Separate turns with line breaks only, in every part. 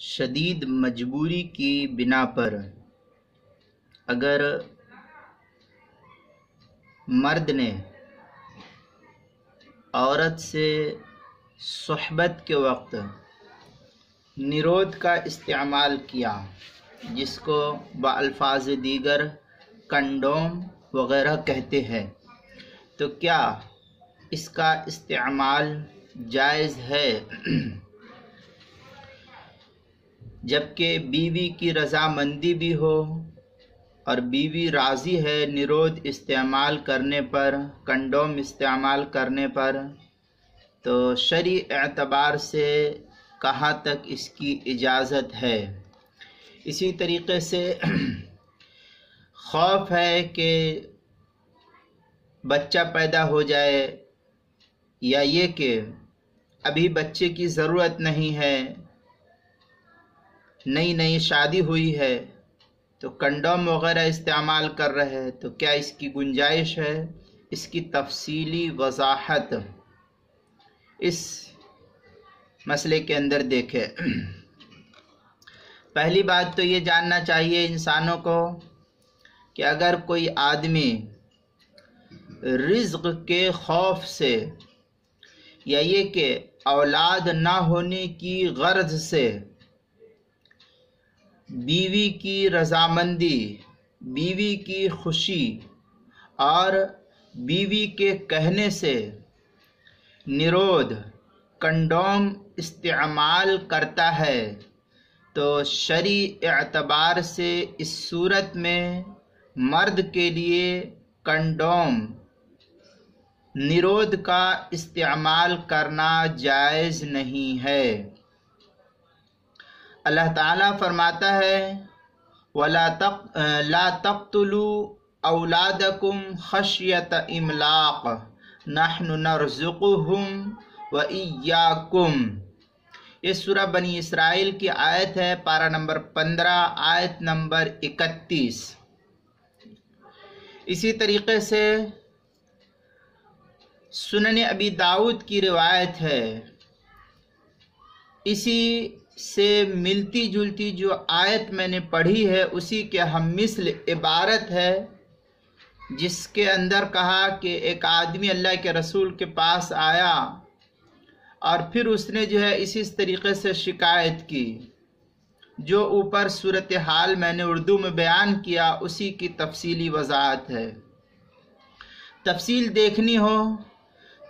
شدید مجبوری کی بنا پر اگر مرد نے عورت سے صحبت کے وقت نرود کا استعمال کیا، جس کو بالفاظ دیگر کنڈوم وغیرہ کہتے ہیں، تو کیا اس کا استعمال جائز ہے؟ جبکہ بیوی کی رضامندی بھی ہو اور بیوی راضی ہے نرود استعمال کرنے پر، کنڈوم استعمال کرنے پر، تو شرعی اعتبار سے کہاں تک اس کی اجازت ہے؟ اسی طریقے سے خوف ہے کہ بچہ پیدا ہو جائے، یا یہ کہ ابھی بچے کی ضرورت نہیں ہے، نئی شادی ہوئی ہے تو کنڈوم وغیرہ استعمال کر رہے ہیں، تو کیا اس کی گنجائش ہے؟ اس کی تفصیلی وضاحت اس مسئلے کے اندر دیکھیں۔ پہلی بات تو یہ جاننا چاہیے انسانوں کو کہ اگر کوئی آدمی رزق کے خوف سے یا یہ کہ اولاد نہ ہونے کی غرض سے بیوی کی رضامندی، بیوی کی خوشی اور بیوی کے کہنے سے نرود کنڈوم استعمال کرتا ہے، تو شرعی اعتبار سے اس صورت میں مرد کے لیے کنڈوم نرود کا استعمال کرنا جائز نہیں ہے۔ اللہ تعالیٰ فرماتا ہے لَا تَقْتُلُوا أَوْلَادَكُمْ خَشْيَةَ إِمْلَاقٍ نَحْنُ نَرْزُقُهُمْ وَإِيَّاكُمْ۔ یہ سورہ بنی اسرائیل کی آیت ہے، پارہ نمبر 15، آیت نمبر 31۔ اسی طریقے سے سنن ابی داؤد کی روایت ہے، اسی سے ملتی جلتی جو آیت میں نے پڑھی ہے اسی کے ہم مثل عبارت ہے، جس کے اندر کہا کہ ایک آدمی اللہ کے رسول کے پاس آیا اور پھر اس نے جو ہے اسی طریقے سے شکایت کی، جو اوپر صورتحال میں نے اردو میں بیان کیا اسی کی تفصیلی وضاحت ہے۔ تفصیل دیکھنی ہو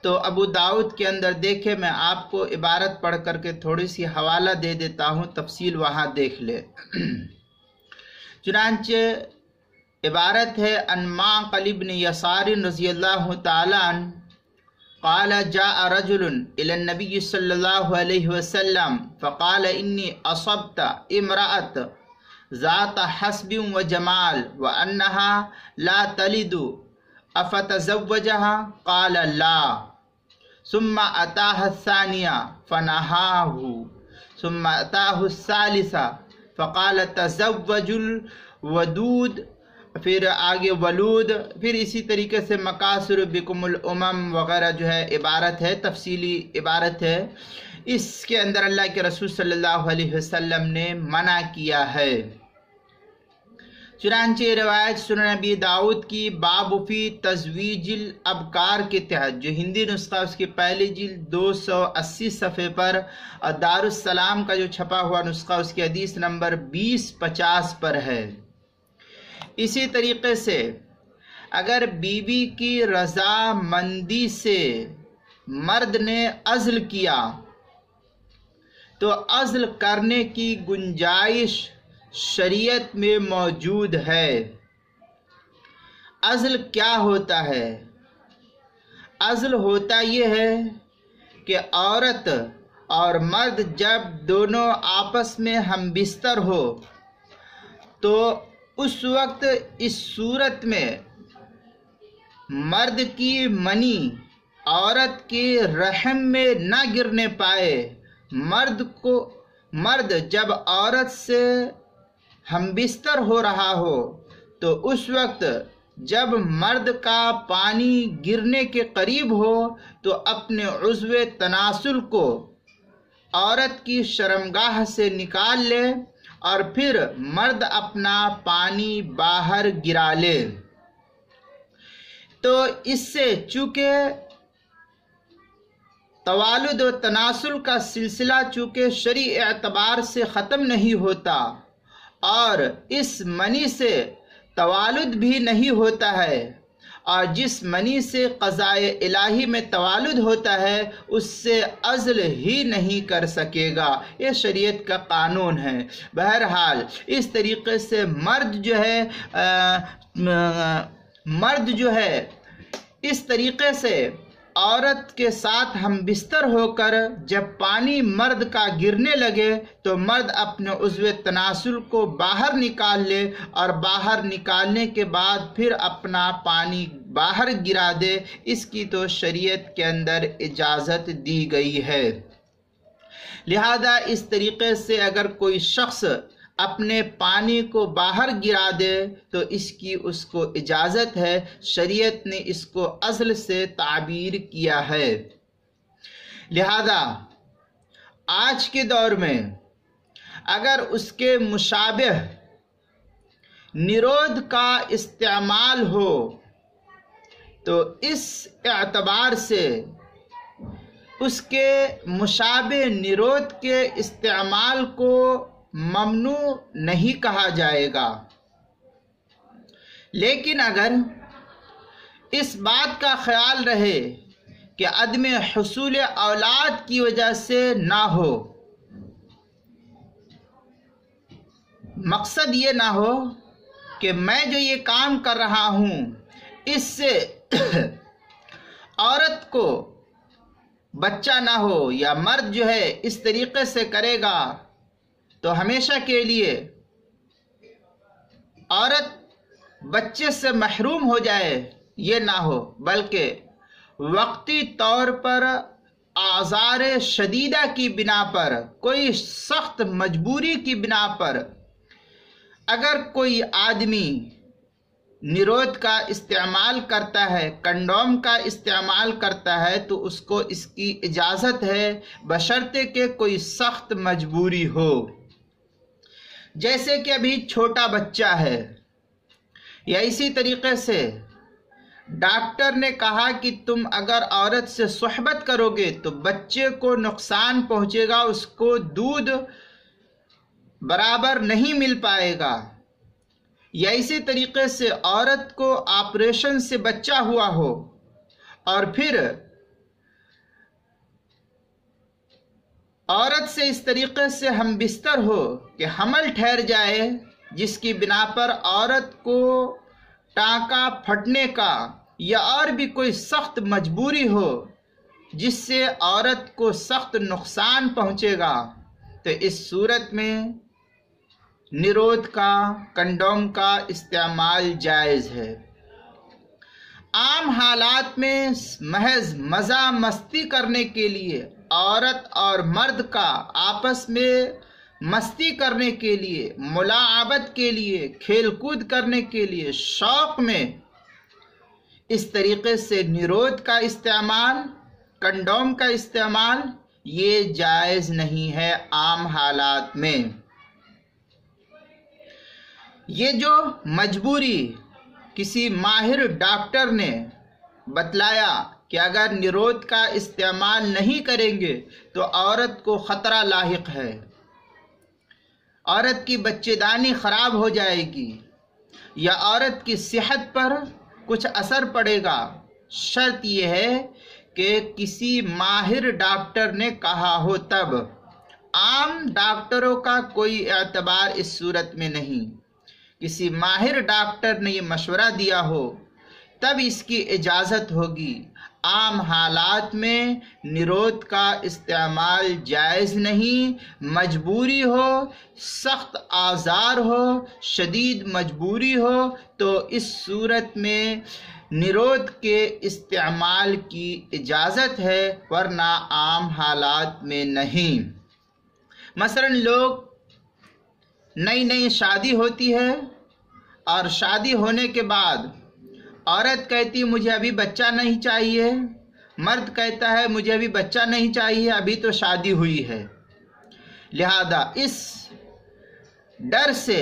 تو ابو داؤد کے اندر دیکھے، میں آپ کو عبارت پڑھ کر کے تھوڑی سی حوالہ دے دیتا ہوں، تفصیل وہاں دیکھ لے۔ چنانچہ عبارت ہے ان معقل بن یسار رضی اللہ تعالی عنہ قال جاء رجل الى النبي صلی اللہ علیہ وسلم فقال انی اصبت امرأة ذات حسب وجمال وانها لا تلد افتزوجها قال لا، ثم اتاها الثانية فنهاه، ثم اتاه الثالثة فقال تزوج الودود، پھر آگے ولود، پھر اسی طریقے سے مکاثر بکم الامم وغیرہ جو ہے عبارت ہے، تفصیلی عبارت ہے۔ اس کے اندر اللہ کے رسول صلی اللہ علیہ وسلم نے منع کیا ہے۔ چنانچہ روایت سنن ابی داؤد کی باب فی تزویج الابکار کے تحت، جو ہندی نسخہ اس کی پہلی جلد 280 صفحے پر، اور دارالسلام کا جو چھپا ہوا نسخہ اس کی حدیث نمبر 2050 پر ہے۔ اسی طریقے سے اگر بیوی کی رضا مندی سے مرد نے عزل کیا تو عزل کرنے کی گنجائش شریعت میں موجود ہے۔ عزل کیا ہوتا ہے؟ عزل ہوتا یہ ہے کہ عورت اور مرد جب دونوں آپس میں ہم بستر ہو تو اس وقت اس صورت میں مرد کی منی عورت کے رحم میں نہ گرنے پائے۔ مرد جب عورت سے ہم بستر ہو رہا ہو تو اس وقت جب مرد کا پانی گرنے کے قریب ہو تو اپنے عضو تناسل کو عورت کی شرمگاہ سے نکال لے اور پھر مرد اپنا پانی باہر گرا لے، تو اس سے چونکہ توالد و تناسل کا سلسلہ چونکہ شرعی اعتبار سے ختم نہیں ہوتا اور اس منی سے توالد بھی نہیں ہوتا ہے، اور جس منی سے قضاء الہی میں توالد ہوتا ہے اس سے عزل ہی نہیں کر سکے گا، یہ شریعت کا قانون ہے۔ بہرحال اس طریقے سے مرد جو ہے اس طریقے سے عورت کے ساتھ ہم بستر ہو کر جب پانی مرد کا گرنے لگے تو مرد اپنے عضو تناسل کو باہر نکال لے، اور باہر نکالنے کے بعد پھر اپنا پانی باہر گرا دے، اس کی تو شریعت کے اندر اجازت دی گئی ہے۔ لہذا اس طریقے سے اگر کوئی شخص اپنے پانی کو باہر گرا دے تو اس کو اجازت ہے، شریعت نے اس کو عزل سے تعبیر کیا ہے۔ لہذا آج کے دور میں اگر اس کے مشابہ نرود کا استعمال ہو تو اس اعتبار سے اس کے مشابہ نرود کے استعمال کو ممنوع نہیں کہا جائے گا، لیکن اگر اس بات کا خیال رہے کہ عدم حصول اولاد کی وجہ سے نہ ہو، مقصد یہ نہ ہو کہ میں جو یہ کام کر رہا ہوں اس سے عورت کو بچہ نہ ہو، یا مرد جو ہے اس طریقے سے کرے گا تو ہمیشہ کے لیے عورت بچے سے محروم ہو جائے، یہ نہ ہو، بلکہ وقتی طور پر آزار شدیدہ کی بنا پر، کوئی سخت مجبوری کی بنا پر اگر کوئی آدمی نرود کا استعمال کرتا ہے، کنڈوم کا استعمال کرتا ہے، تو اس کو اس کی اجازت ہے بشرطے کہ کوئی سخت مجبوری ہو۔ جیسے کہ ابھی چھوٹا بچہ ہے، یا اسی طریقے سے ڈاکٹر نے کہا کہ تم اگر عورت سے صحبت کرو گے تو بچے کو نقصان پہنچے گا، اس کو دودھ برابر نہیں مل پائے گا، یا اسی طریقے سے عورت کو آپریشن سے بچہ ہوا ہو اور پھر عورت سے اس طریقے سے ہم بستر ہو کہ حمل ٹھہر جائے، جس کی بنا پر عورت کو ٹانکا پھٹنے کا یا اور بھی کوئی سخت مجبوری ہو جس سے عورت کو سخت نقصان پہنچے گا، تو اس صورت میں نرود کا، کنڈوم کا استعمال جائز ہے۔ عام حالات میں محض مزہ مستی کرنے کے لیے، عورت اور مرد کا آپس میں مستی کرنے کے لیے، ملاعبت کے لیے، کھیل کود کرنے کے لیے، شوق میں اس طریقے سے نرود کا استعمال، کنڈوم کا استعمال یہ جائز نہیں ہے عام حالات میں۔ یہ جو مجبوری کسی ماہر ڈاکٹر نے بتلایا کہ اگر نرود کا استعمال نہیں کریں گے تو عورت کو خطرہ لاحق ہے، عورت کی بچے دانی خراب ہو جائے گی، یا عورت کی صحت پر کچھ اثر پڑے گا، شرط یہ ہے کہ کسی ماہر ڈاکٹر نے کہا ہو تب۔ عام ڈاکٹروں کا کوئی اعتبار اس صورت میں نہیں، کسی ماہر ڈاکٹر نے یہ مشورہ دیا ہو تب اس کی اجازت ہوگی۔ عام حالات میں نرود کا استعمال جائز نہیں، مجبوری ہو، سخت آزار ہو، شدید مجبوری ہو تو اس صورت میں نرود کے استعمال کی اجازت ہے، ورنہ عام حالات میں نہیں۔ مثلا لوگ نئی شادی ہوتی ہے اور شادی ہونے کے بعد عورت کہتی مجھے ابھی بچہ نہیں چاہیے، مرد کہتا ہے مجھے ابھی بچہ نہیں چاہیے، ابھی تو شادی ہوئی ہے، لہذا اس ڈر سے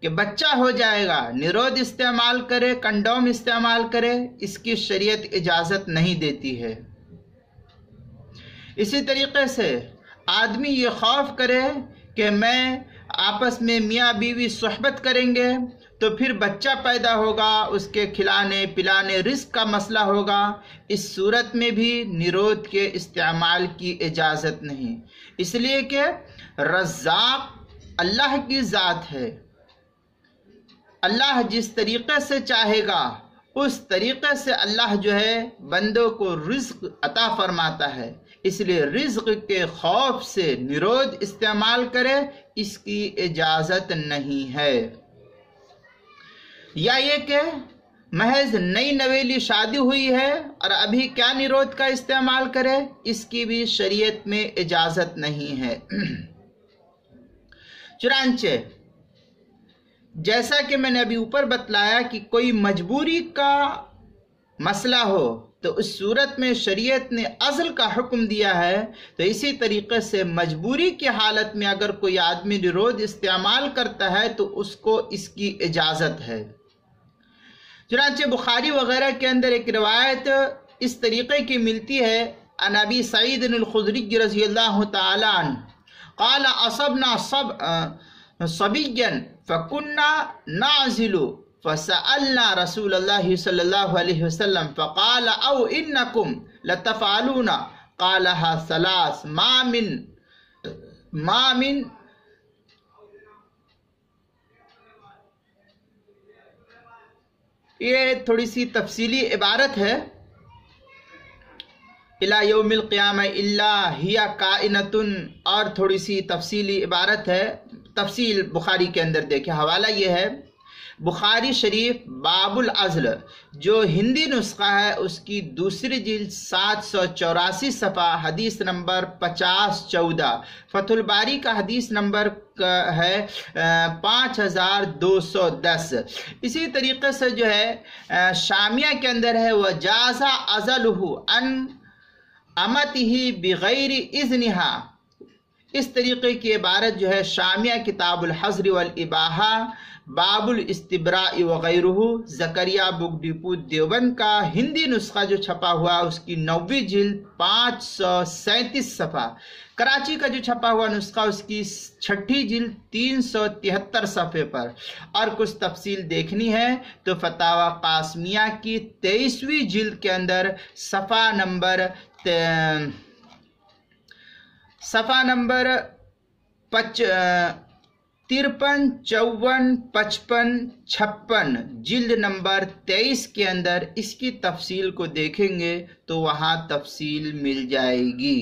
کہ بچہ ہو جائے گا نرود استعمال کرے، کنڈوم استعمال کرے، اس کی شریعت اجازت نہیں دیتی ہے۔ اسی طریقے سے آدمی یہ خوف کرے کہ میں آپس میں میاں بیوی صحبت کریں گے تو پھر بچہ پیدا ہوگا، اس کے کھلانے پلانے رزق کا مسئلہ ہوگا، اس صورت میں بھی نرود کے استعمال کی اجازت نہیں، اس لیے کہ رزاق اللہ کی ذات ہے۔ اللہ جس طریقے سے چاہے گا اس طریقے سے اللہ جو ہے بندوں کو رزق عطا فرماتا ہے، اس لیے رزق کے خوف سے نرود استعمال کرے، اس کی اجازت نہیں ہے۔ یا یہ کہ محض نئی نویلی شادی ہوئی ہے اور ابھی کیا نرود کا استعمال کرے، اس کی بھی شریعت میں اجازت نہیں ہے۔ چنانچہ جیسا کہ میں نے ابھی اوپر بتلایا کہ کوئی مجبوری کا مسئلہ ہو تو اس صورت میں شریعت نے عزل کا حکم دیا ہے، تو اسی طریقے سے مجبوری کی حالت میں اگر کوئی آدمی نرود استعمال کرتا ہے تو اس کو اس کی اجازت ہے۔ چنانچہ بخاری وغیرہ کے اندر ایک روایت اس طریقے کی ملتی ہے، عن ابی سعید الخدری رضی اللہ تعالی عنہ قال اصبنا صبیا فكنا نعزل فسألنا رسول الله صلى الله عليه وسلم فقال او انكم لتفعلون قالها ثلاث ما من یہ تھوڑی سی تفصیلی عبارت ہے، الى یوم القیامہ الا ہی کائنۃ، اور تھوڑی سی تفصیلی عبارت ہے، تفصیل بخاری کے اندر دیکھیں۔ حوالہ یہ ہے بخاری شریف باب العزل، جو ہندی نسخہ ہے اس کی دوسری جلد 784 صفحہ حدیث نمبر 5014، فتح الباری کا حدیث نمبر ہے 5210۔ اسی طریقے سے جو ہے شامیہ کے اندر ہے وَجَازَ عَزَلُهُ عَنْ أَمَتِهِ بِغَيْرِ إِذْنِهَا، اس طریقے کی عبارت جو ہے شامیہ کتاب الحظر والاباحہ باب الاستبراء وغیرہ، زکریا بک ڈپو دیوبند کا ہندی نسخہ جو چھپا ہوا اس کی 9ویں جلد 537 صفحہ، کراچی کا جو چھپا ہوا نسخہ اس کی 6ٹھی جلد 373 صفحے پر، اور کچھ تفصیل دیکھنی ہے تو فتاوی قاسمیہ کی 23ویں جلد کے اندر صفحہ نمبر 53، 54، 55، 56 جلد نمبر 23 کے اندر اس کی تفصیل کو دیکھیں گے تو وہاں تفصیل مل جائے گی۔